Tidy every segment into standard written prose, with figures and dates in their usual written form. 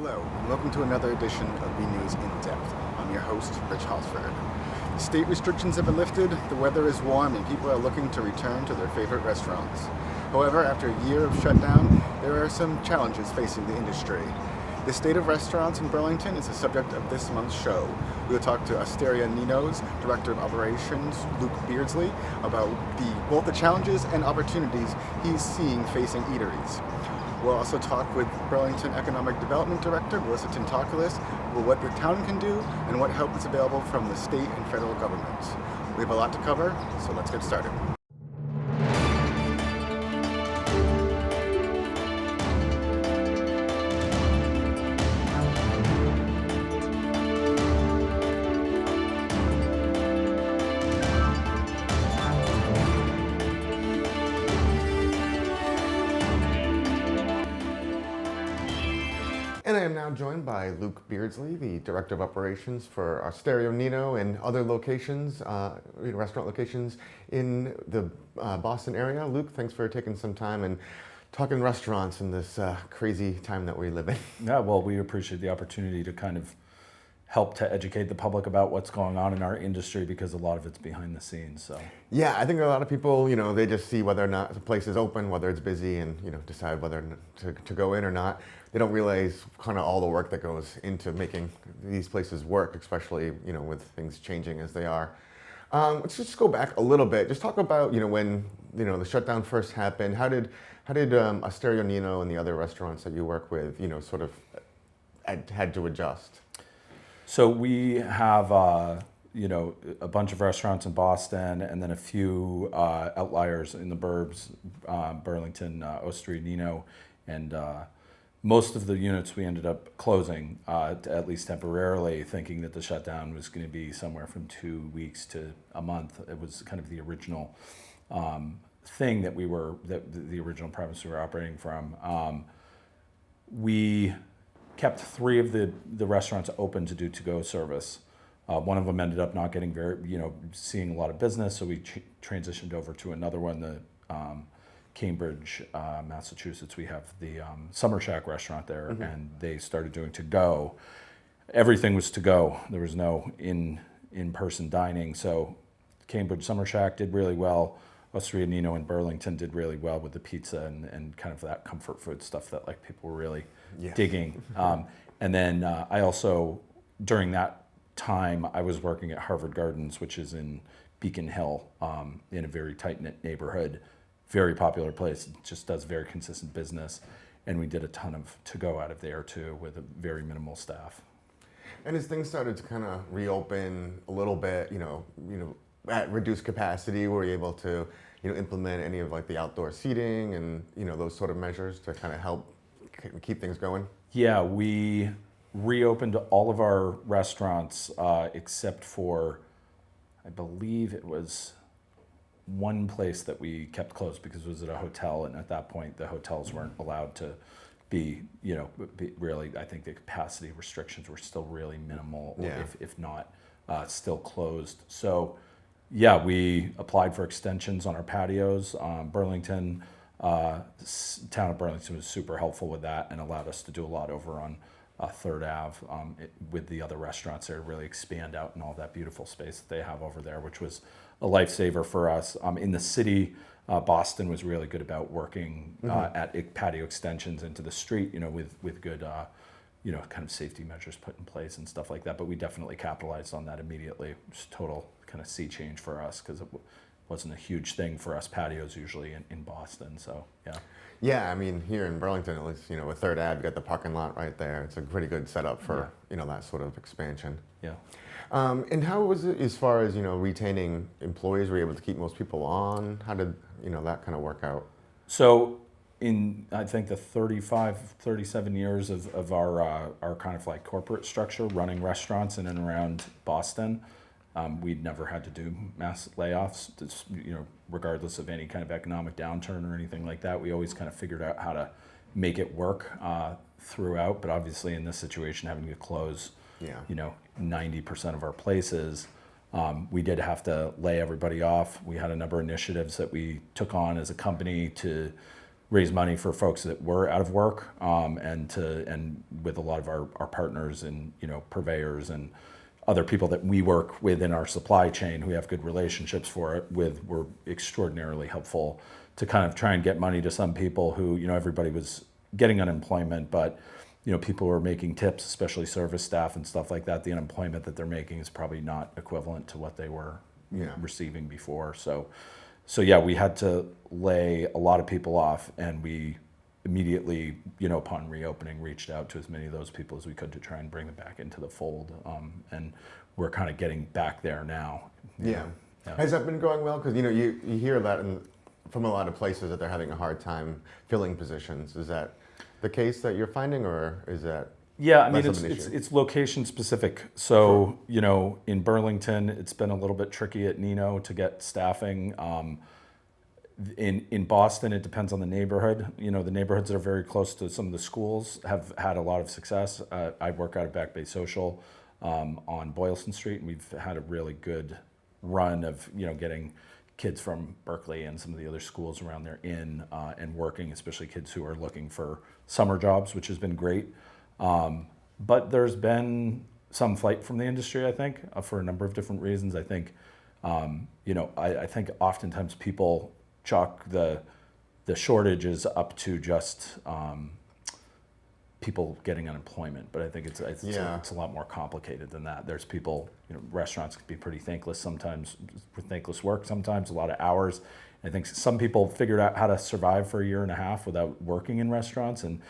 Hello, and welcome to another edition of BNEWS In Depth. I'm your host, Rich Halsford. The state restrictions have been lifted, the weather is warm, and people are looking to return to their favorite restaurants. However, after a year of shutdown, there are some challenges facing the industry. The state of restaurants in Burlington is the subject of this month's show. We'll talk to Osteria Nino's Director of Operations, Luke Beardslee, about both the challenges and opportunities he's seeing facing eateries. We'll also talk with Burlington Economic Development Director, Melisa Tintocalis, about what the town can do and what help is available from the state and federal governments. We have a lot to cover, so let's get started. And I am now joined by Luke Beardslee, the Director of Operations for Osteria, Nino, and other locations, restaurant locations in the Boston area. Luke, thanks for taking some time and talking restaurants in this crazy time that we live in. Yeah, well, we appreciate the opportunity to kind of help to educate the public about what's going on in our industry because a lot of it's behind the scenes. So yeah, I think a lot of people, they just see whether or not the place is open, whether it's busy, and decide whether to go in or not. They don't realize kind of all the work that goes into making these places work, especially with things changing as they are. Let's just go back a little bit. Just talk about when the shutdown first happened. How did Osteria, Nino, and the other restaurants that you work with sort of had to adjust? So we have a bunch of restaurants in Boston and then a few outliers in the burbs, Burlington, Osteria, Nino, and most of the units we ended up closing, at least temporarily, thinking that the shutdown was going to be somewhere from 2 weeks to a month. It was kind of the original thing that the original premise we were operating from. We kept 3 of the restaurants open to do to-go service. One of them ended up not getting seeing a lot of business, so we transitioned over to another one, the Cambridge, Massachusetts. We have the Summer Shack restaurant there, and they started doing to-go. Everything was to-go. There was no in-person dining, so Cambridge Summer Shack did really well. Osteria, Nino, and Burlington did really well with the pizza and kind of that comfort food stuff that people were really digging. And then I also, during that time, I was working at Harvard Gardens, which is in Beacon Hill, in a very tight-knit neighborhood, very popular place, just does very consistent business. And we did a ton of to-go out of there too with a very minimal staff. And as things started to kind of reopen a little bit, at reduced capacity, were you able to implement any of the outdoor seating and those sort of measures to kind of help keep things going? Yeah, we reopened all of our restaurants except for, I believe it was one place that we kept closed because it was at a hotel, and at that point the hotels weren't allowed to be really, I think the capacity restrictions were still really minimal, if not still closed. So yeah, we applied for extensions on our patios. Burlington, town of Burlington was super helpful with that and allowed us to do a lot over on 3rd Ave with the other restaurants there, really expand out in all that beautiful space that they have over there, which was a lifesaver for us. In the city, Boston was really good about working at patio extensions into the street, with good, kind of safety measures put in place and stuff like that. But we definitely capitalized on that immediately. Just total kind of sea change for us because it wasn't a huge thing for us patios usually in Boston. So yeah. Yeah, I mean, here in Burlington, at least, with 3rd Ave, you got the parking lot right there. It's a pretty good setup for, that sort of expansion. Yeah. And how was it as far as, retaining employees? Were you able to keep most people on? How did, that kind of work out? So in, I think, the 37 years of our kind of corporate structure, running restaurants in and around Boston, we'd never had to do mass layoffs, regardless of any kind of economic downturn or anything like that. We always kind of figured out how to make it work throughout. But obviously in this situation, having to close, 90% of our places, we did have to lay everybody off. We had a number of initiatives that we took on as a company to raise money for folks that were out of work, and with a lot of our partners and purveyors and other people that we work with in our supply chain who we have good relationships were extraordinarily helpful to kind of try and get money to some people who, everybody was getting unemployment, but people who are making tips, especially service staff and stuff like that, the unemployment that they're making is probably not equivalent to what they were receiving before. So yeah, we had to lay a lot of people off, and we immediately, upon reopening, reached out to as many of those people as we could to try and bring them back into the fold. And we're kind of getting back there now. Yeah. Has that been going well? Because, you hear that from a lot of places that they're having a hard time filling positions. Is that the case that you're finding, or is that it's location specific. So, in Burlington, it's been a little bit tricky at Nino to get staffing. In Boston, it depends on the neighborhood. The neighborhoods that are very close to some of the schools have had a lot of success. I work out of Back Bay Social on Boylston Street, and we've had a really good run of getting kids from Berkeley and some of the other schools around there in and working, especially kids who are looking for summer jobs, which has been great. But there's been some flight from the industry, I think, for a number of different reasons. I think, I think oftentimes people chalk the shortages up to just people getting unemployment, but I think it's a lot more complicated than that. There's people, restaurants can be pretty thankless sometimes, with thankless work sometimes, a lot of hours. I think some people figured out how to survive for a year and a half without working in restaurants, and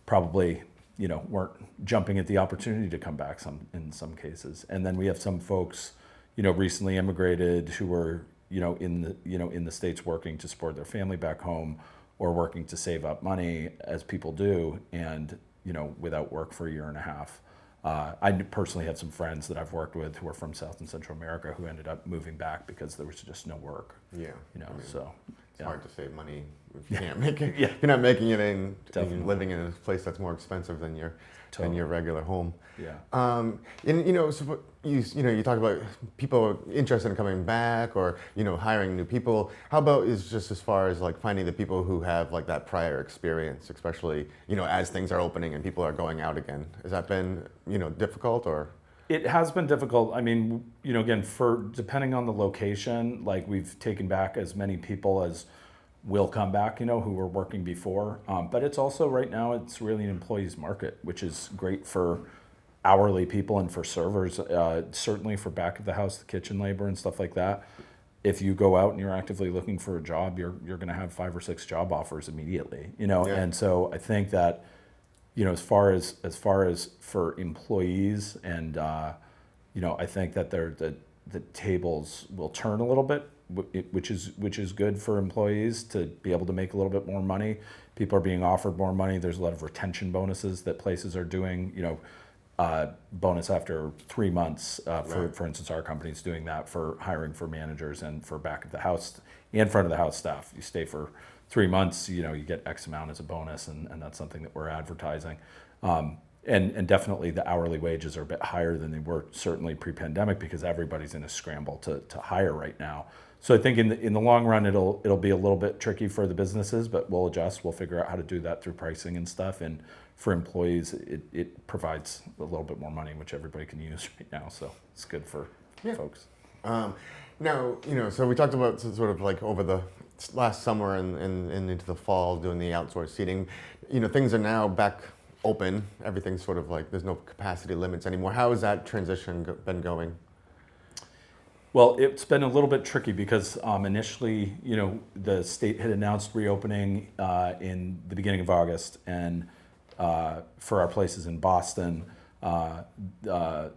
probably weren't jumping at the opportunity to come back in some cases. And then we have some folks recently immigrated who were in the States working to support their family back home, or working to save up money, as people do, and without work for a year and a half. I personally had some friends that I've worked with who are from South and Central America who ended up moving back because there was just no work. Yeah. So it's hard to save money if you can't make it. You're not making it in living in a place that's more expensive than your regular home. Yeah. And so you talk about people interested in coming back, or hiring new people. How about is just as far as like finding the people who have like that prior experience, especially as things are opening and people are going out again? Has that been difficult, or? It has been difficult. I mean, again, depending on the location, like we've taken back as many people as will come back, who were working before. But it's also right now, it's really an employees market, which is great for hourly people and for servers, certainly for back of the house, the kitchen labor and stuff like that. If you go out and you're actively looking for a job, you're going to have 5 or 6 job offers immediately, And so I think that, as far as for employees, and I think that the tables will turn a little bit, which is good for employees to be able to make a little bit more money. People are being offered more money. There's a lot of retention bonuses that places are doing. Bonus after 3 months. For instance, our company's doing that for hiring for managers and for back of the house and front of the house staff. You stay for 3 months, you get X amount as a bonus, and that's something that we're advertising. And definitely the hourly wages are a bit higher than they were certainly pre-pandemic, because everybody's in a scramble to hire right now. So I think in the long run, it'll be a little bit tricky for the businesses, but we'll adjust. We'll figure out how to do that through pricing and stuff. And for employees, it provides a little bit more money, which everybody can use right now. So it's good for folks. Now, so we talked about sort of like over the last summer and into the fall doing the outsourced seating. Things are now back open. Everything's sort of like there's no capacity limits anymore. How has that transition been going? Well, it's been a little bit tricky because initially, the state had announced reopening in the beginning of August, and for our places in Boston, the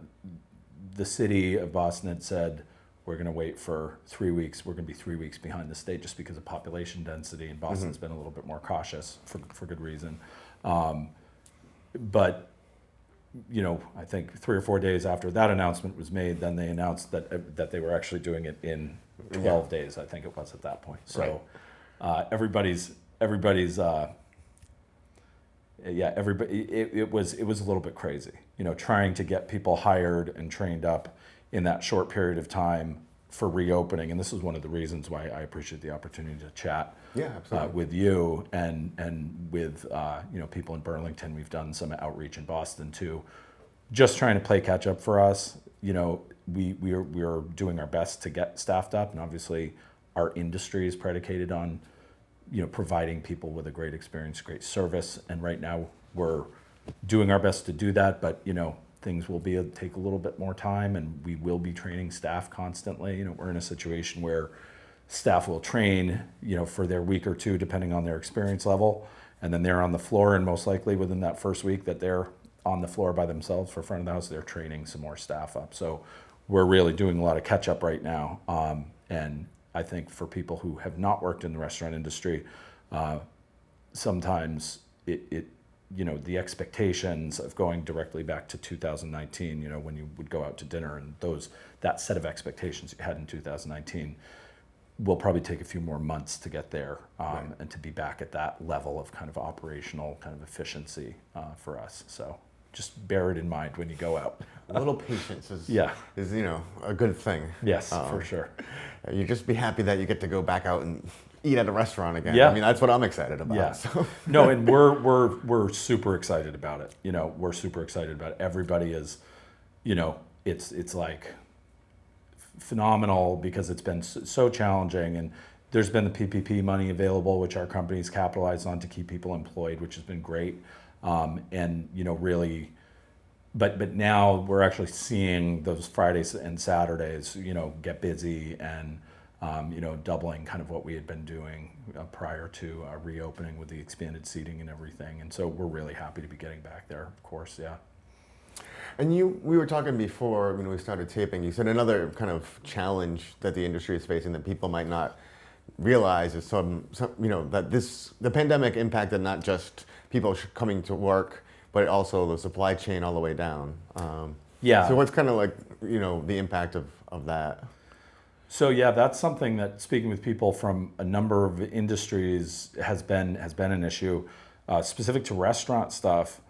city of Boston had said, we're going to wait for 3 weeks. We're going to be 3 weeks behind the state just because of population density, and Boston's been a little bit more cautious for good reason. But I think 3 or 4 days after that announcement was made, then they announced that they were actually doing it in 12 days, I think it was at that point. So everybody's it was a little bit crazy, trying to get people hired and trained up in that short period of time for reopening, and this is one of the reasons why I appreciate the opportunity to chat absolutely. with you and with people in Burlington. We've done some outreach in Boston too, just trying to play catch up for us. We are doing our best to get staffed up, and obviously our industry is predicated on providing people with a great experience, great service, and right now we're doing our best to do that, but things will take a little bit more time, and we will be training staff constantly. We're in a situation where staff will train for their week or two depending on their experience level, and then they're on the floor, and most likely within that first week that they're on the floor by themselves for front of the house, they're training some more staff up. So we're really doing a lot of catch up right now, and I think for people who have not worked in the restaurant industry, sometimes the expectations of going directly back to 2019, when you would go out to dinner, and that set of expectations you had in 2019 will probably take a few more months to get there, and to be back at that level of kind of operational kind of efficiency for us. So just bear it in mind when you go out. A little patience is a good thing. Yes, for sure. You just be happy that you get to go back out and eat at a restaurant again. Yeah. I mean, that's what I'm excited about. Yeah. So. No, and we're super excited about it. We're super excited about it. Everybody is, it's like phenomenal because it's been so challenging, and there's been the PPP money available, which our company's capitalized on to keep people employed, which has been great. And really, but now we're actually seeing those Fridays and Saturdays, get busy, and doubling kind of what we had been doing prior to reopening with the expanded seating and everything. And so we're really happy to be getting back there, of course, yeah. And we were talking before when we started taping, you said another kind of challenge that the industry is facing that people might not realize is that the pandemic impacted not just people coming to work, but also the supply chain all the way down. So what's kind of like, the impact of that? So yeah, that's something that, speaking with people from a number of industries, has been an issue. Specific to restaurant stuff,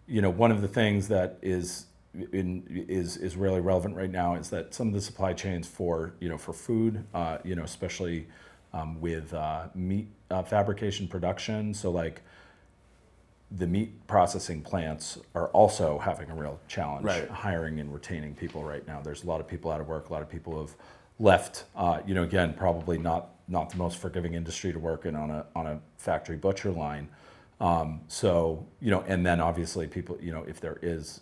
one of the things that is really relevant right now is that some of the supply chains for food, especially with meat fabrication production, so like the meat processing plants are also having a real challenge hiring and retaining people right now. There's a lot of people out of work, a lot of people have left, again, probably not the most forgiving industry to work in on a factory butcher line. And then obviously people, if there is,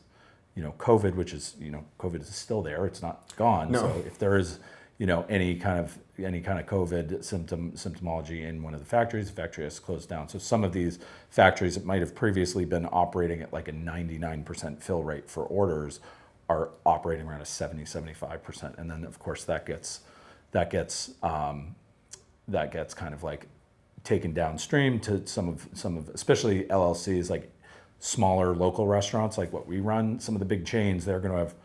COVID, which is, COVID is still there, it's not gone. No. So if there is, any kind of COVID symptomology in one of the factories, the factory has closed down. So some of these factories that might have previously been operating at like a 99% fill rate for orders are operating around a 70-75%, and then of course that gets kind of like taken downstream to some of especially LLCs, like smaller local restaurants like what we run. Some of the big chains, they're going to have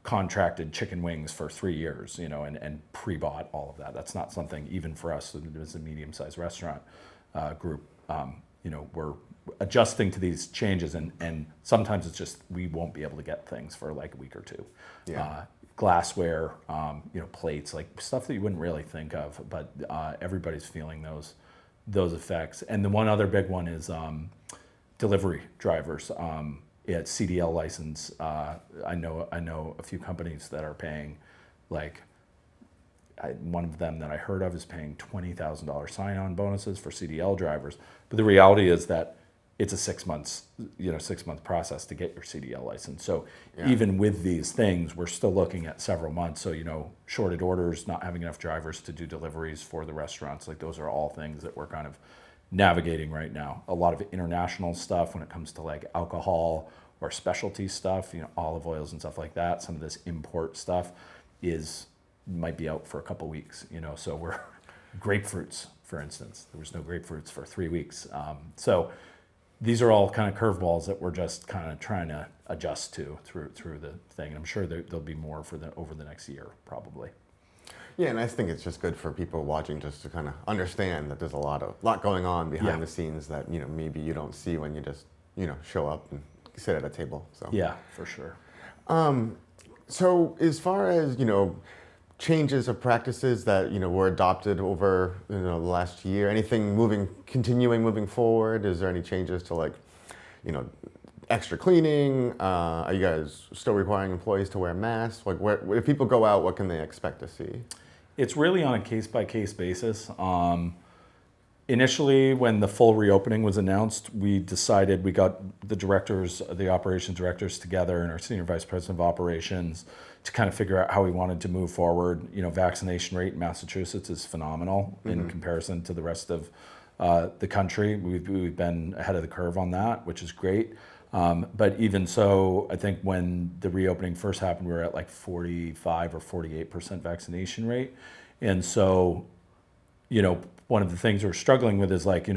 contracted chicken wings for 3 years, and pre-bought all of that. That's not something, even for us as a medium-sized restaurant group, we're adjusting to these changes, and sometimes it's just we won't be able to get things for like a week or two. Glassware, plates, like stuff that you wouldn't really think of, but everybody's feeling those effects. And the one other big one is delivery drivers. CDL license. I know a few companies that are paying, like one of them that I heard of is paying $20,000 sign-on bonuses for CDL drivers. But the reality is that it's a 6 month process to get your CDL license. So even with these things, we're still looking at several months. So, shorted orders, not having enough drivers to do deliveries for the restaurants, like those are all things that we're kind of navigating right now. A lot of international stuff when it comes to like alcohol or specialty stuff, olive oils and stuff like that. Some of this import stuff might be out for a couple weeks, so we're grapefruits, for instance. There was no grapefruits for 3 weeks. So these are all kind of curveballs that we're just kind of trying to adjust to through the thing. And I'm sure there'll be more over the next year, probably. Yeah, and I think it's just good for people watching just to kind of understand that there's a lot going on behind the scenes that maybe you don't see when you just show up and sit at a table. So yeah, for sure. So as far as changes of practices that were adopted over the last year? Anything continuing moving forward? Is there any changes to like extra cleaning? Are you guys still requiring employees to wear masks? Like, if people go out, what can they expect to see? It's really on a case-by-case basis. Initially, when the full reopening was announced, we decided, we got the operations directors together and our senior vice president of operations to kind of figure out how we wanted to move forward. Vaccination rate in Massachusetts is phenomenal in comparison to the rest of the country. We've been ahead of the curve on that, which is great. But even so, I think when the reopening first happened, we were at like 45 or 48% vaccination rate. And so, one of the things we're struggling with is like,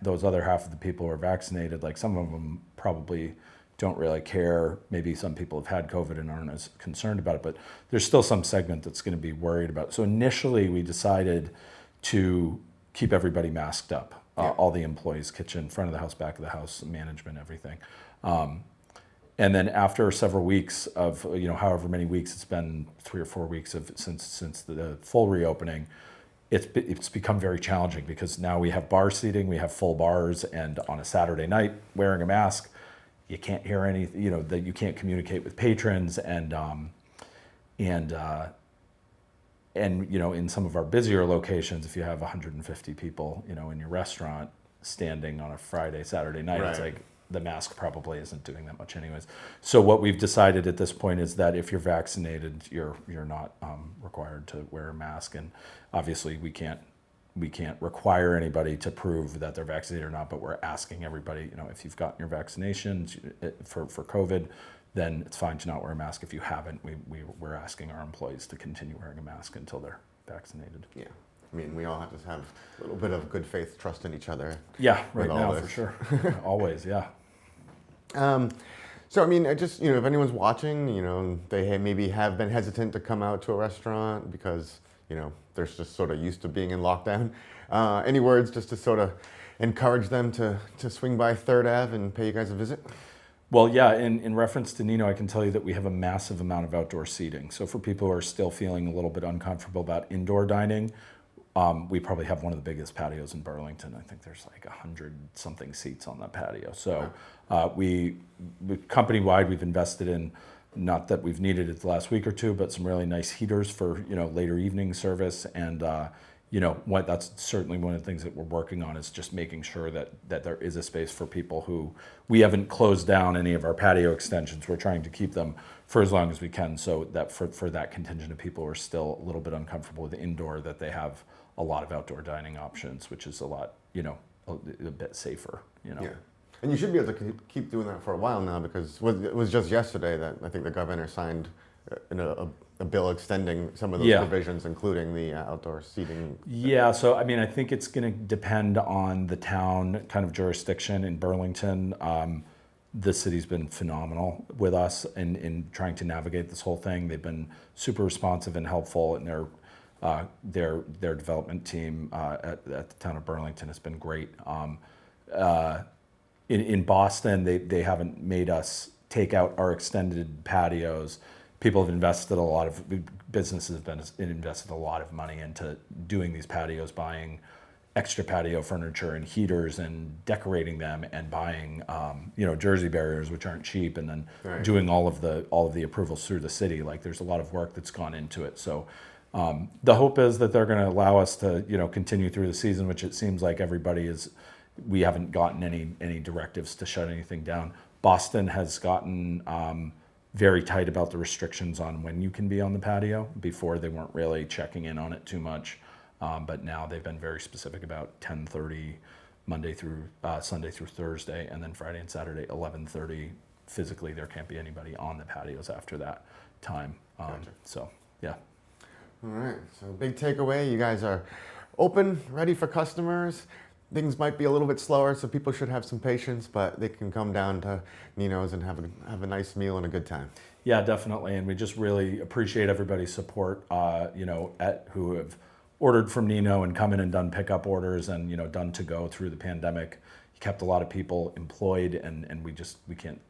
those other half of the people who are vaccinated, like some of them probably don't really care. Maybe some people have had COVID and aren't as concerned about it, but there's still some segment that's going to be worried about it. So initially we decided to keep everybody masked up. All the employees, kitchen, front of the house, back of the house, management, everything. And then after several weeks of, however many weeks it's been, 3 or 4 weeks since the full reopening, it's become very challenging because now we have bar seating, we have full bars, and on a Saturday night wearing a mask, you can't hear anything, that you can't communicate with patrons, and in some of our busier locations, if you have 150 people, in your restaurant standing on a Friday, Saturday night, It's like the mask probably isn't doing that much anyways. So what we've decided at this point is that if you're vaccinated, you're not required to wear a mask. And obviously we can't require anybody to prove that they're vaccinated or not, but we're asking everybody, if you've gotten your vaccinations for COVID, then it's fine to not wear a mask. If you haven't, we're asking our employees to continue wearing a mask until they're vaccinated. Yeah. I mean, we all have to have a little bit of good faith, trust in each other. Yeah, right now, for sure. Always, yeah. So, I mean, if anyone's watching, they maybe have been hesitant to come out to a restaurant because, they're just sort of used to being in lockdown. Any words just to sort of encourage them to swing by 3rd Ave and pay you guys a visit? Well, yeah, in reference to Nino, I can tell you that we have a massive amount of outdoor seating. So for people who are still feeling a little bit uncomfortable about indoor dining, we probably have one of the biggest patios in Burlington. I think there's like 100-something seats on that patio. So we company-wide, we've invested in, not that we've needed it the last week or two, but some really nice heaters for later evening service. And that's certainly one of the things that we're working on, is just making sure that there is a space for people who, we haven't closed down any of our patio extensions. We're trying to keep them for as long as we can, so that for that contingent of people who are still a little bit uncomfortable with the indoor, that they have a lot of outdoor dining options, which is a lot, a bit safer, Yeah. And you should be able to keep doing that for a while now, because it was just yesterday that I think the governor signed a bill extending some of those provisions, including the outdoor seating. Yeah, so I mean, I think it's going to depend on the town kind of jurisdiction. In Burlington, the city's been phenomenal with us in trying to navigate this whole thing. They've been super responsive and helpful, and their development team at the town of Burlington has been great. In Boston, they haven't made us take out our extended patios. People have invested businesses have invested a lot of money into doing these patios, buying extra patio furniture and heaters and decorating them, and buying jersey barriers, which aren't cheap, and then doing all of the approvals through the city. Like, there's a lot of work that's gone into it. So the hope is that they're going to allow us to continue through the season, which it seems like everybody is. We haven't gotten any directives to shut anything down. Boston has gotten very tight about the restrictions on when you can be on the patio. Before, they weren't really checking in on it too much, but now they've been very specific about 10:30 Monday through Sunday through Thursday, and then Friday and Saturday 11:30. Physically, there can't be anybody on the patios after that time. Gotcha. So, yeah. All right. So, big takeaway: you guys are open, ready for customers. Things might be a little bit slower, so people should have some patience, but they can come down to Nino's and have a nice meal and a good time. Yeah, definitely, and we just really appreciate everybody's support. Who have ordered from Nino and come in and done pickup orders, and done to go through the pandemic. He kept a lot of people employed, and we can't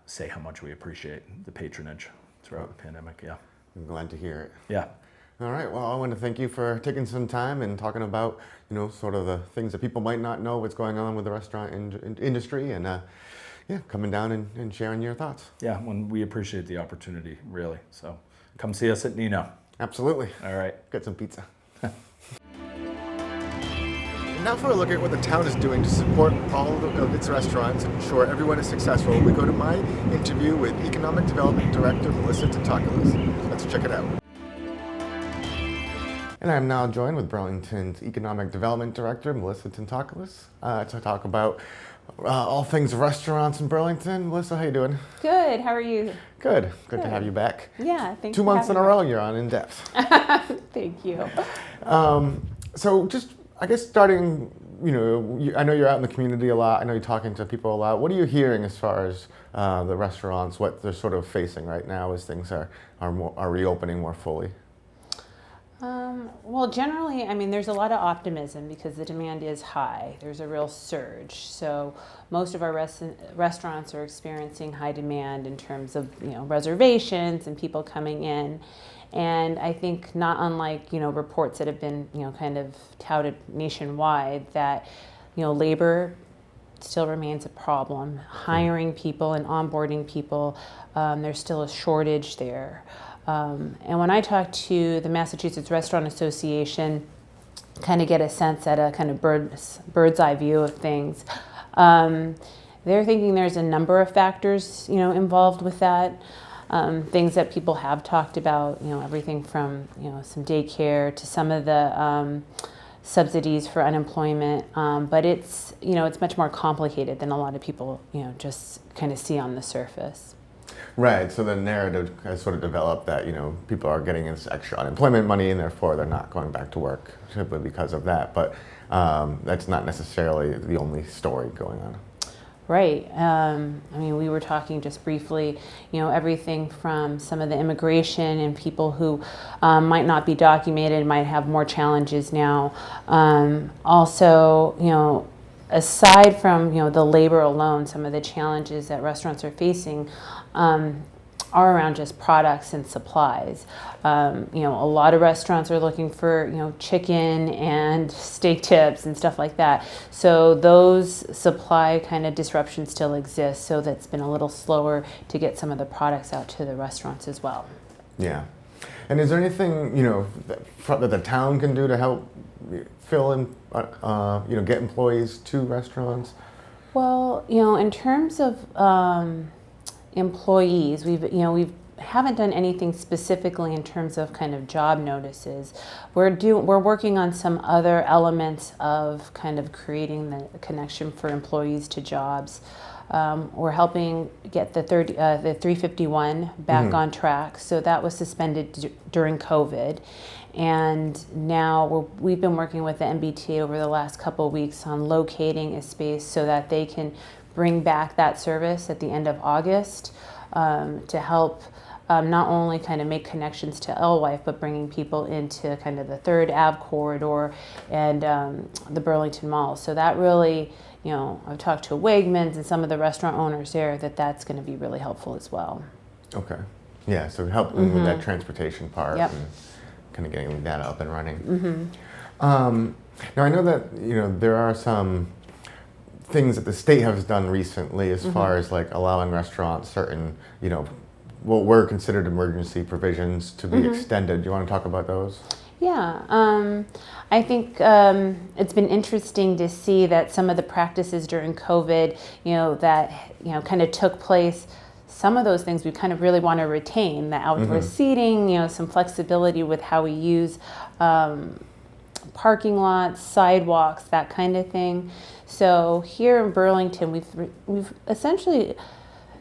say how much we appreciate the patronage. throughout the pandemic. Yeah. I'm glad to hear it. Yeah. All right. Well, I want to thank you for taking some time and talking about, sort of the things that people might not know what's going on with the restaurant industry, and coming down and sharing your thoughts. Yeah. When we appreciate the opportunity, really. So come see us at Nino. Absolutely. All right. Get some pizza. And now for a look at what the town is doing to support all of its restaurants and ensure everyone is successful, we go to my interview with Economic Development Director Melisa Tintocalis. Let's check it out. And I'm now joined with Burlington's Economic Development Director, Melisa Tintocalis, to talk about all things restaurants in Burlington. Melissa, how you doing? Good. How are you? Good. Good to have you back. Yeah, thanks. 2 months in a row, you're on In Depth. Thank you. So just, I guess, starting, I know you're out in the community a lot. I know you're talking to people a lot. What are you hearing as far as the restaurants, what they're sort of facing right now as things are reopening more fully? Well, generally, there's a lot of optimism because the demand is high. There's a real surge. So most of our restaurants are experiencing high demand in terms of, reservations and people coming in. And I think not unlike, reports that have been, kind of touted nationwide that, labor still remains a problem. Hiring people and onboarding people, there's still a shortage there. And when I talk to the Massachusetts Restaurant Association, kind of get a sense at a kind of bird's eye view of things, they're thinking there's a number of factors, involved with that. Things that people have talked about, everything from, some daycare to some of the subsidies for unemployment. But it's, it's much more complicated than a lot of people, just kind of see on the surface. Right, so the narrative has sort of developed that, people are getting this extra unemployment money and therefore they're not going back to work simply because of that. But that's not necessarily the only story going on. Right. We were talking just briefly, everything from some of the immigration and people who might not be documented, might have more challenges now. Also, aside from, the labor alone, some of the challenges that restaurants are facing are around just products and supplies. A lot of restaurants are looking for, chicken and steak tips and stuff like that. So those supply kind of disruptions still exist. So that's been a little slower to get some of the products out to the restaurants as well. Yeah. And is there anything, that the town can do to help fill in, get employees to restaurants? Well, in terms of employees, we haven't done anything specifically in terms of kind of job notices. We're working on some other elements of kind of creating the connection for employees to jobs. We're helping get the 351 back on track. So that was suspended during COVID. And now we've been working with the MBTA over the last couple of weeks on locating a space so that they can bring back that service at the end of August to help not only kind of make connections to Alewife, but bringing people into kind of the 3rd Ave corridor and the Burlington Mall. So that really, I've talked to Wegmans and some of the restaurant owners there that's going to be really helpful as well. Okay. Yeah, so helping with that transportation part. Yep. And kind of getting that up and running. Now I know that there are some things that the state has done recently as far as like allowing restaurants certain what were considered emergency provisions to be extended. Do you want to talk about those? Yeah, I think it's been interesting to see that some of the practices during COVID, that kind of took place. Some of those things we kind of really want to retain, the outdoor seating, some flexibility with how we use parking lots, sidewalks, that kind of thing. So here in Burlington, we've essentially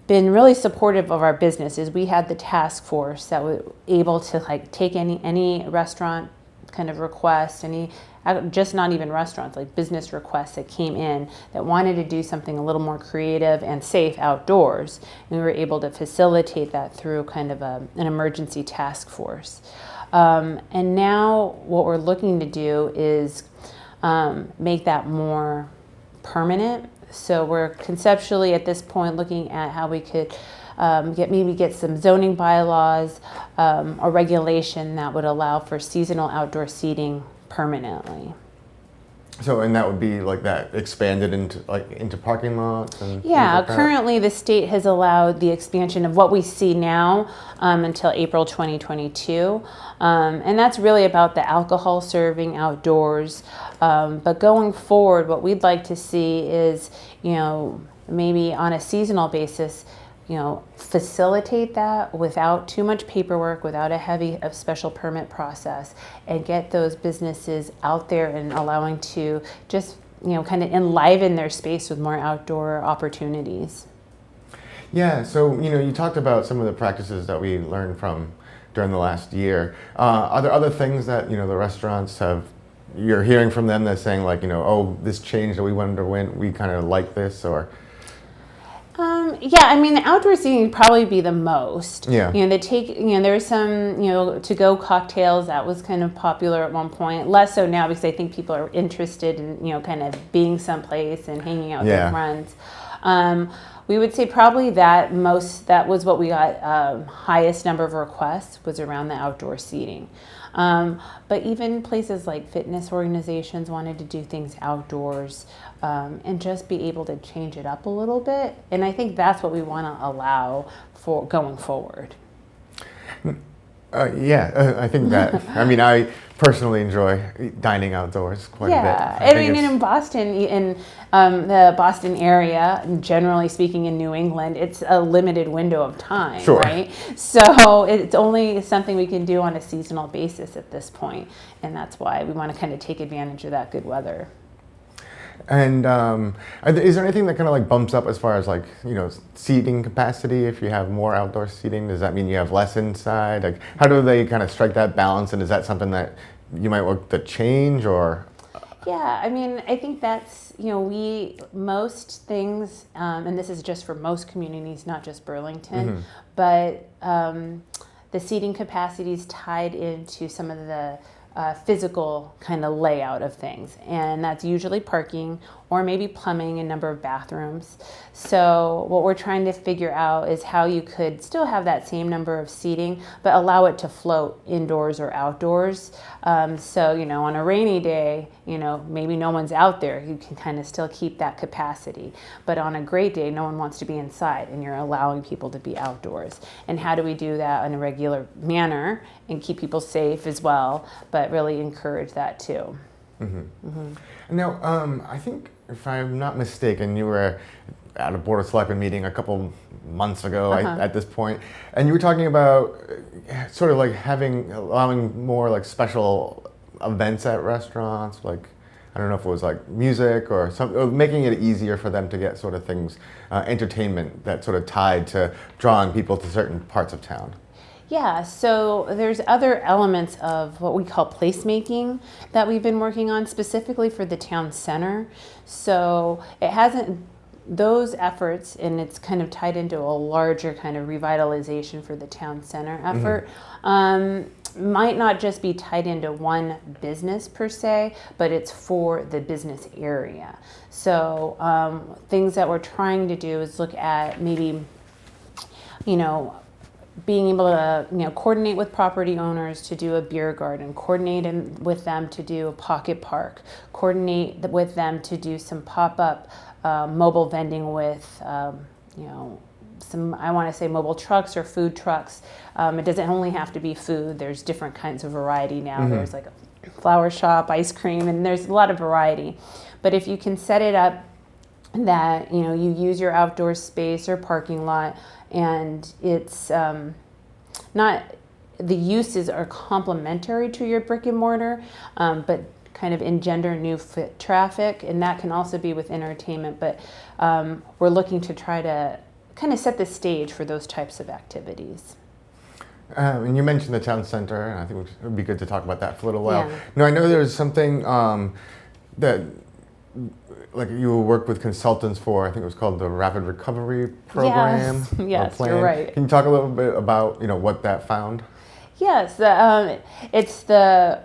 been really supportive of our businesses. We had the task force that was able to take any restaurant kind of request, just not even restaurants, like business requests that came in that wanted to do something a little more creative and safe outdoors. And we were able to facilitate that through kind of an emergency task force. And now what we're looking to do is make that more permanent. So we're conceptually at this point looking at how we could get some zoning bylaws or regulation that would allow for seasonal outdoor seating permanently. So, and that would be like that expanded into parking lots and Yeah, things like that? currently the state has allowed the expansion of what we see now until April 2022. And that's really about the alcohol serving outdoors. But going forward, what we'd like to see is, maybe on a seasonal basis, facilitate that without too much paperwork, without a heavy special permit process, and get those businesses out there and allowing to just, kind of enliven their space with more outdoor opportunities. Yeah, so, you talked about some of the practices that we learned from during the last year. Are there other things that, the restaurants you're hearing from them that's saying like, oh, this change that we underwent, we kind of like this, or? Yeah, I mean, the outdoor seating would probably be the most. Yeah. There's some, to-go cocktails that was kind of popular at one point. Less so now because I think people are interested in, kind of being someplace and hanging out with their friends. We would say probably that was what we got highest number of requests was around the outdoor seating. But even places like fitness organizations wanted to do things outdoors and just be able to change it up a little bit. And I think that's what we want to allow for going forward. I think that, I personally enjoy dining outdoors quite a bit. Yeah, and in Boston, in the Boston area, generally speaking in New England, it's a limited window of time, Sure. right? So it's only something we can do on a seasonal basis at this point, and that's why we want to kind of take advantage of that good weather. And is there anything that kind of like bumps up as far as like, seating capacity? If you have more outdoor seating, does that mean you have less inside? Like, how do they kind of strike that balance? And is that something that you might work to change or? Yeah, I think that's, most things, and this is just for most communities, not just Burlington, but the seating capacity is tied into some of the physical kind of layout of things, and that's usually parking or maybe plumbing and number of bathrooms. So what we're trying to figure out is how you could still have that same number of seating but allow it to float indoors or outdoors. So on a rainy day, maybe no one's out there, you can kind of still keep that capacity, but on a great day no one wants to be inside and you're allowing people to be outdoors. And how do we do that in a regular manner and keep people safe as well, but really encourage that too. Now, I think, if I'm not mistaken, you were at a Board of Selectmen meeting a couple months ago at this point, and you were talking about sort of like allowing more like special events at restaurants, like, I don't know if it was like music or making it easier for them to get sort of things, entertainment that sort of tied to drawing people to certain parts of town. Yeah, so there's other elements of what we call placemaking that we've been working on specifically for the town center. So those efforts, and it's kind of tied into a larger kind of revitalization for the town center effort, might not just be tied into one business per se, but it's for the business area. So things that we're trying to do is look at maybe, being able to coordinate with property owners to do a beer garden, coordinate with them to do a pocket park, coordinate with them to do some pop-up mobile vending with some, I want to say, mobile trucks or food trucks. It doesn't only have to be food. There's different kinds of variety now. There's like a flower shop, ice cream, and there's a lot of variety. But if you can set it up that you use your outdoor space or parking lot, and it's not, the uses are complementary to your brick and mortar, but kind of engender new foot traffic, and that can also be with entertainment, but we're looking to try to kind of set the stage for those types of activities. And you mentioned the town center, and I think it would be good to talk about that for a little while. Yeah. Now, I know there's something that like you worked with consultants for, I think it was called the Rapid Recovery Program. Yes, plan. you're right. Can you talk a little bit about what that found? Yes, it's the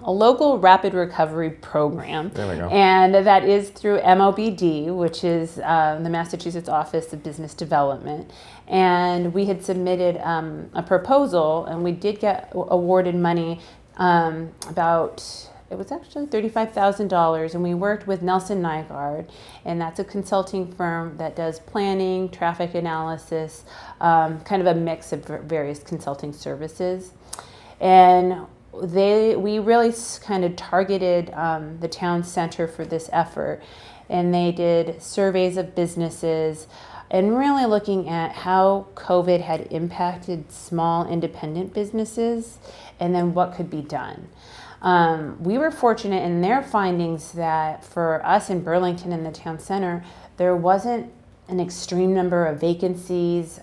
a local rapid recovery program. There we go. And that is through MOBD, which is the Massachusetts Office of Business Development. And we had submitted a proposal, and we did get awarded money it was actually $35,000, and we worked with Nelson Nygaard, and that's a consulting firm that does planning, traffic analysis, kind of a mix of various consulting services. And we really kind of targeted the town center for this effort, and they did surveys of businesses and really looking at how COVID had impacted small independent businesses and then what could be done. We were fortunate in their findings that for us in Burlington in the town center, there wasn't an extreme number of vacancies.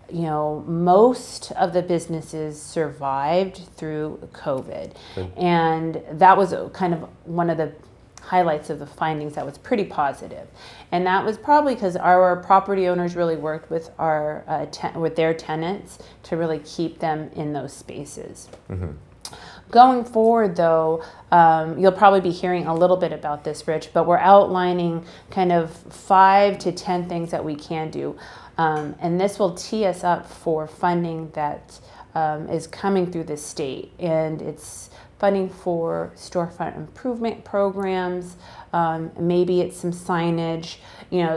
Most of the businesses survived through COVID. Good. And that was kind of one of the highlights of the findings that was pretty positive. And that was probably because our property owners really worked with with their tenants to really keep them in those spaces. Mm-hmm. Going forward, though, you'll probably be hearing a little bit about this, Rich, but we're outlining kind of 5 to 10 things that we can do. And this will tee us up for funding that is coming through the state. And it's funding for storefront improvement programs, maybe it's some signage,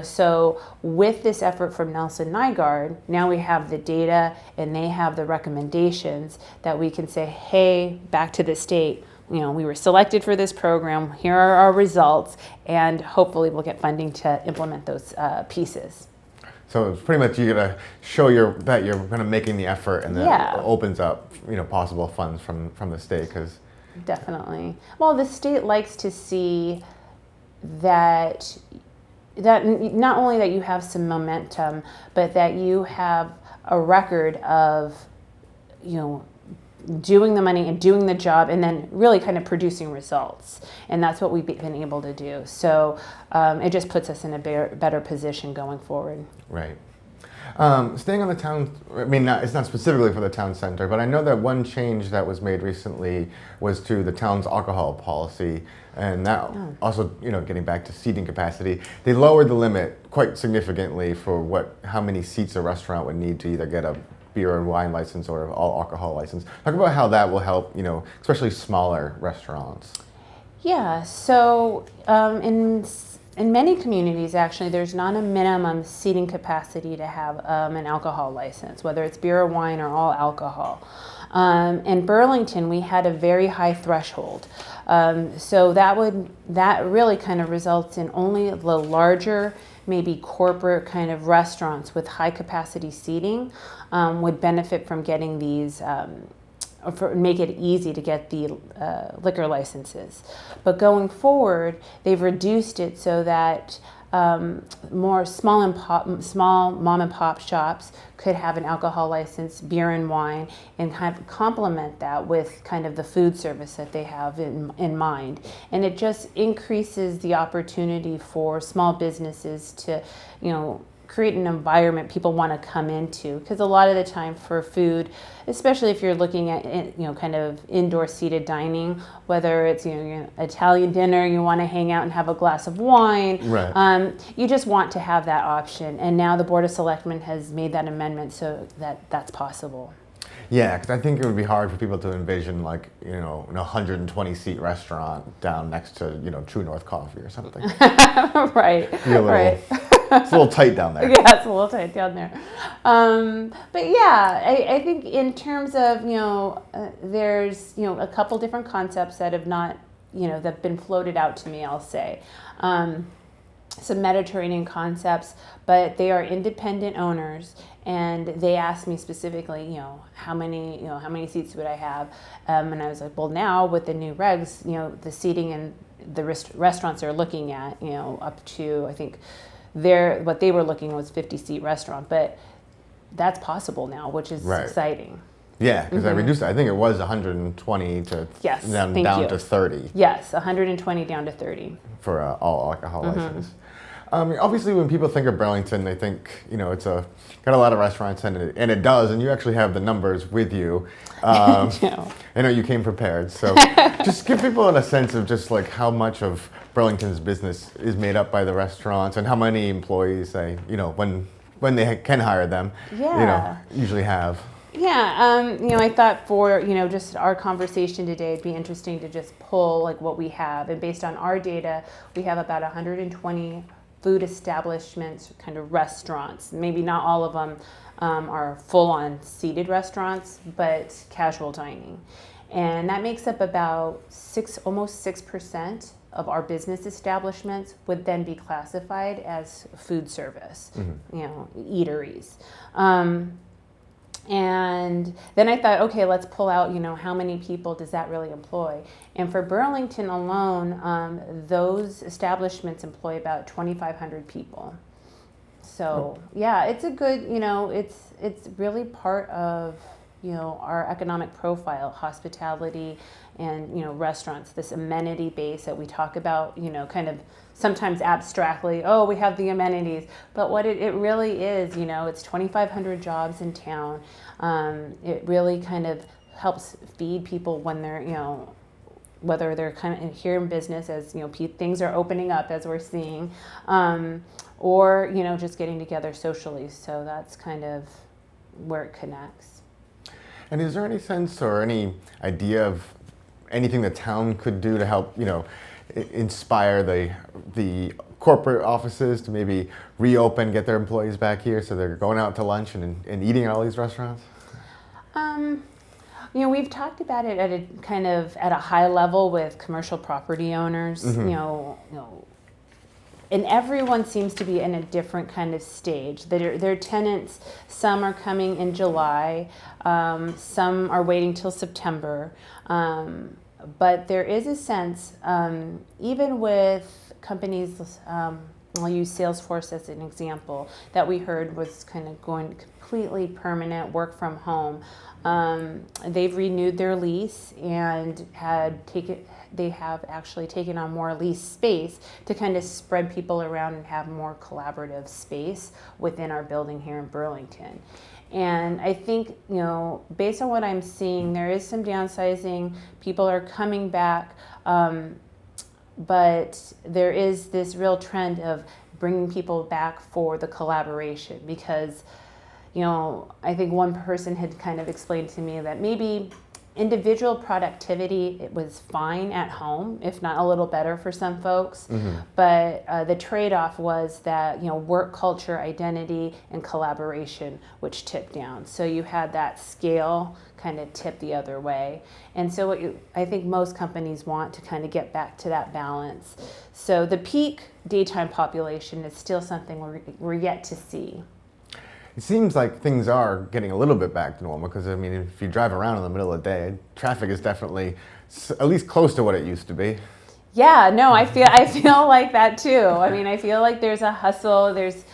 so with this effort from Nelson Nygaard, now we have the data and they have the recommendations that we can say, hey, back to the state, we were selected for this program, here are our results, and hopefully we'll get funding to implement those pieces. So it's pretty much you gotta show that you're kind of making the effort, and that opens up possible funds from the state. Because definitely, well, the state likes to see that not only that you have some momentum, but that you have a record of doing the money and doing the job, and then really kind of producing results. And that's what we've been able to do. So it just puts us in a better position going forward. Right. Staying on the town, it's not specifically for the town center, but I know that one change that was made recently was to the town's alcohol policy, and that also, getting back to seating capacity, they lowered the limit quite significantly for how many seats a restaurant would need to either get a beer and wine license or all alcohol license. Talk about how that will help, especially smaller restaurants. Yeah, so in many communities, actually, there's not a minimum seating capacity to have an alcohol license, whether it's beer or wine or all alcohol. In Burlington, we had a very high threshold. So that really kind of results in only the larger, maybe corporate kind of restaurants with high capacity seating would benefit from getting these, make it easy to get the liquor licenses. But going forward, they've reduced it so that more small mom and pop shops could have an alcohol license, beer and wine, and kind of complement that with kind of the food service that they have in mind. And it just increases the opportunity for small businesses to, create an environment people want to come into, because a lot of the time for food, especially if you're looking at kind of indoor seated dining, whether it's Italian dinner, you want to hang out and have a glass of wine, right. You just want to have that option. And now the Board of Selectmen has made that amendment so that that's possible. Yeah, because I think it would be hard for people to envision an 120 seat restaurant down next to True North Coffee or something. Right. Right. It's a little tight down there. Yeah, it's a little tight down there. But yeah, I think in terms of there's a couple different concepts that have not that've been floated out to me. I'll say. Some Mediterranean concepts, but they are independent owners, and they asked me specifically, how many seats would I have, and I was like, well, now with the new regs, the seating and the restaurants are looking at, up to, I think, what they were looking was 50-seat restaurant, but that's possible now, which is exciting. Yeah, because I reduced it. I think it was 120 to down to 30. Yes, 120 down to 30 for all alcohol license. Obviously, when people think of Burlington, they think, it's got a lot of restaurants, and it does, and you actually have the numbers with you. No. I know you came prepared, so just give people a sense of just like how much of Burlington's business is made up by the restaurants, and how many employees they, when they can hire them, Yeah. usually have. Yeah, I thought for, just our conversation today, it'd be interesting to just pull like what we have. And based on our data, we have about 120 food establishments, kind of restaurants. Maybe not all of them are full-on seated restaurants, but casual dining. And that makes up about almost 6% of our business establishments would then be classified as food service, eateries. And then I thought, okay, let's pull out, how many people does that really employ? And for Burlington alone, those establishments employ about 2,500 people. So yeah, it's a good, it's really part of, our economic profile, hospitality and, restaurants, this amenity base that we talk about, kind of sometimes abstractly, we have the amenities, but what it really is, it's 2,500 jobs in town. It really kind of helps feed people when they're, whether they're kind of here in business as, things are opening up as we're seeing, or, just getting together socially. So that's kind of where it connects. And is there any sense or any idea of anything the town could do to help, inspire the corporate offices to maybe reopen, get their employees back here so they're going out to lunch and eating at all these restaurants? We've talked about it at a high level with commercial property owners, and everyone seems to be in a different kind of stage. Their tenants, some are coming in July, some are waiting till September. But there is a sense, even with companies, I'll use Salesforce as an example, that we heard was kind of going completely permanent work from home. They've renewed their lease and they have actually taken on more lease space to kind of spread people around and have more collaborative space within our building here in Burlington. And I think, based on what I'm seeing, there is some downsizing. People are coming back, but there is this real trend of bringing people back for the collaboration because, I think one person had kind of explained to me that maybe individual productivity, it was fine at home, if not a little better for some folks. Mm-hmm. But the trade-off was that, work culture, identity, and collaboration, which tipped down. So you had that scale kind of tip the other way. And so I think most companies want to kind of get back to that balance. So the peak daytime population is still something we're yet to see. It seems like things are getting a little bit back to normal because, if you drive around in the middle of the day, traffic is definitely at least close to what it used to be. Yeah, no, I feel like that too. I feel like there's a hustle. There's,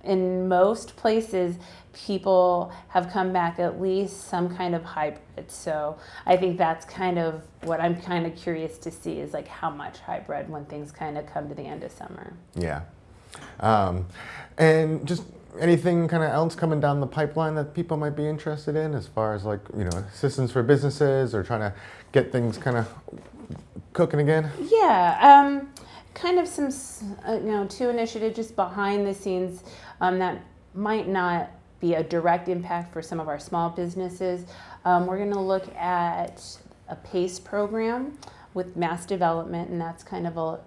in most places, people have come back at least some kind of hybrid. So I think that's kind of what I'm kind of curious to see is like how much hybrid when things kind of come to the end of summer. Yeah. And just anything kind of else coming down the pipeline that people might be interested in as far as assistance for businesses or trying to get things kind of cooking again? Yeah, kind of some, two initiatives just behind the scenes that might not be a direct impact for some of our small businesses. We're going to look at a PACE program with mass development, and that's kind of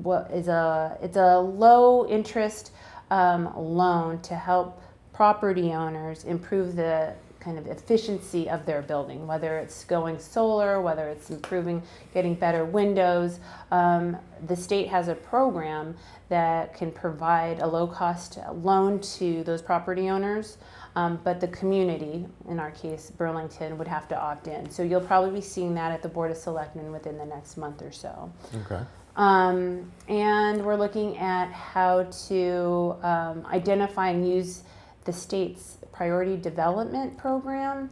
it's a low interest loan to help property owners improve the kind of efficiency of their building, whether it's going solar, whether it's getting better windows. The state has a program that can provide a low-cost loan to those property owners, but the community, in our case Burlington, would have to opt in. So you'll probably be seeing that at the Board of Selectmen within the next month or so. Okay. And we're looking at how to identify and use the state's priority development program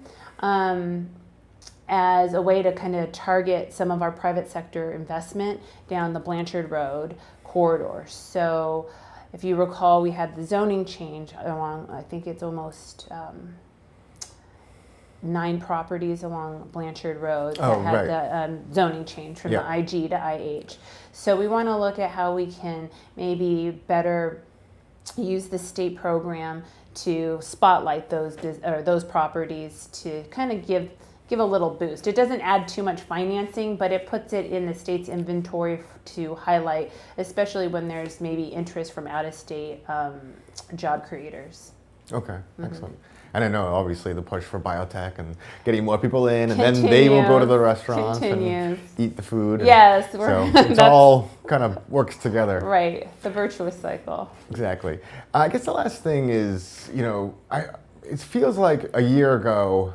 as a way to kind of target some of our private sector investment down the Blanchard Road corridor. So if you recall, we had the zoning change along, I think it's almost 9 properties along Blanchard Road that had the zoning change from the IG to IH. So we want to look at how we can maybe better use the state program to spotlight those properties to kind of give a little boost. It doesn't add too much financing, but it puts it in the state's inventory to highlight, especially when there's maybe interest from out-of-state job creators. Okay, excellent. And I know obviously the push for biotech and getting more people in, and then they will go to the restaurants and eat the food. Yes, so it's all kind of works together. Right, the virtuous cycle. Exactly. I guess the last thing is, it feels like a year ago,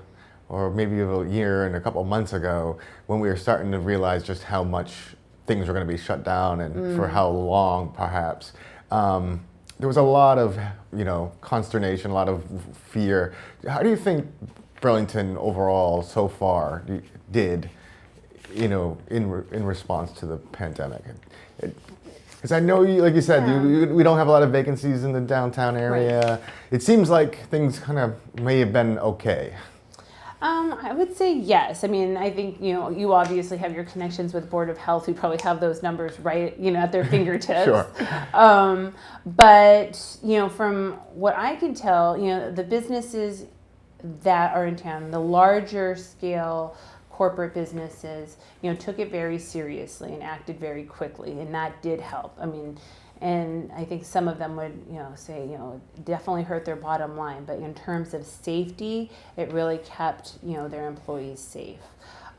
or maybe a year and a couple of months ago, when we were starting to realize just how much things were going to be shut down and for how long, perhaps. There was a lot of, consternation, a lot of fear. How do you think Burlington overall so far did, in response to the pandemic? Because I know, like you said, we don't have a lot of vacancies in the downtown area. Right. It seems like things kind of may have been okay. I would say yes. I mean, I think, you obviously have your connections with Board of Health who probably have those numbers right, at their fingertips. Sure. But, from what I can tell, the businesses that are in town, the larger scale corporate businesses, took it very seriously and acted very quickly, and that did help. I mean, and I think some of them would, say, it definitely hurt their bottom line. But in terms of safety, it really kept, their employees safe.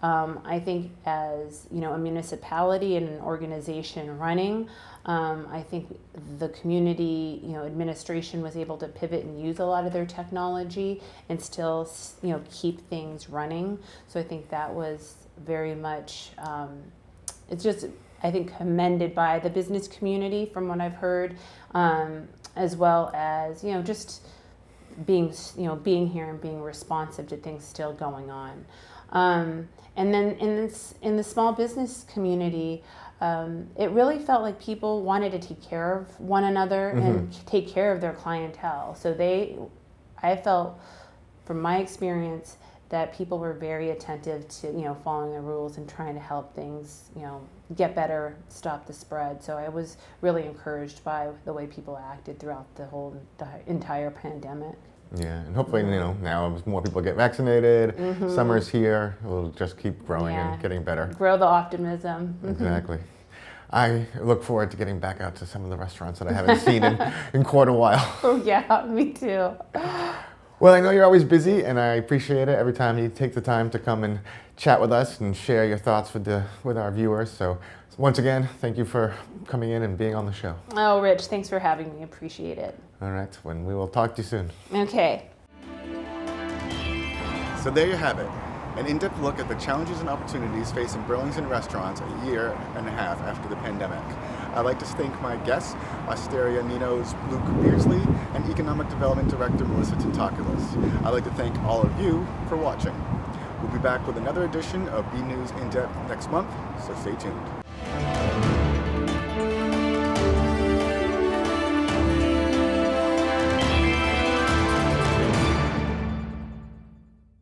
I think as, a municipality and an organization running, I think the community, administration was able to pivot and use a lot of their technology and still, keep things running. So I think that was very much, it's just, I think, commended by the business community from what I've heard, as well as, just being here and being responsive to things still going on. And then in the small business community, it really felt like people wanted to take care of one another and take care of their clientele. So I felt, from my experience, that people were very attentive to, following the rules and trying to help things, get better, stop the spread. So I was really encouraged by the way people acted throughout the entire pandemic. Yeah, and hopefully, now as more people get vaccinated, summer's here, we'll just keep growing and getting better. Grow the optimism. Exactly. I look forward to getting back out to some of the restaurants that I haven't seen in quite a while. Oh yeah, me too. Well, I know you're always busy, and I appreciate it every time you take the time to come and chat with us and share your thoughts with our viewers. So once again, thank you for coming in and being on the show. Oh, Rich, thanks for having me. Appreciate it. All right, we will talk to you soon. Okay. So there you have it, an in-depth look at the challenges and opportunities facing Burlington restaurants a year and a half after the pandemic. I'd like to thank my guests, Osteria Nino's Luke Beardslee and Economic Development Director Melisa Tintocalis. I'd like to thank all of you for watching. We'll be back with another edition of BNEWS In Depth next month, so stay tuned.